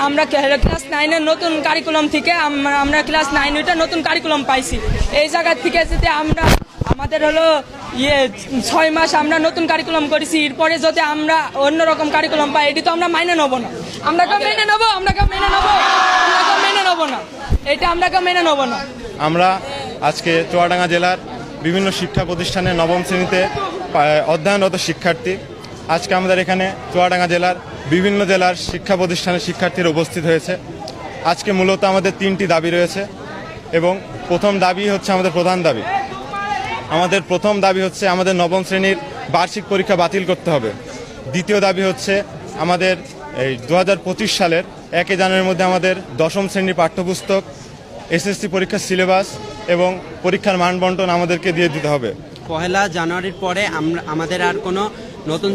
আমরা ক্লাস 9-এর নতুন কারিকুলাম থেকে আমরা ক্লাস 9 ওইটা নতুন কারিকুলাম পাইছি। এই জায়গা থেকে যদি আমাদের হলো 6 মাস আমরা নতুন কারিকুলাম করেছি, এরপরে যদি আমরা অন্যরকম কারিকুলাম পাই, এটি তো আমরা মাইনে নেব না। আমরা মেনে নেব না। আমরা আজকে চুয়াডাঙ্গা জেলার বিভিন্ন শিক্ষা প্রতিষ্ঠানে নবম শ্রেণীতে অধ্যয়নরত শিক্ষার্থী। আজকে আমাদের এখানে চুয়াডাঙ্গা জেলার বিভিন্ন জেলার শিক্ষা প্রতিষ্ঠানের শিক্ষার্থীরা উপস্থিত হয়েছে। আজকে মূলত আমাদের 3টি দাবি রয়েছে এবং প্রথম দাবি হচ্ছে আমাদের প্রধান দাবি। আমাদের প্রথম দাবি হচ্ছে আমাদের নবম শ্রেণীর বার্ষিক পরীক্ষা বাতিল করতে হবে। দ্বিতীয় দাবি হচ্ছে আমাদের এই 2025 সালের 1 জানুয়ারির মধ্যে আমাদের দশম শ্রেণীর পাঠ্যপুস্তক, এসএসসি পরীক্ষার সিলেবাস এবং পরীক্ষার মানবন্টন আমাদেরকে দিয়ে দিতে হবে। 1 জানুয়ারির পরে আমাদের আর কোনো নতুন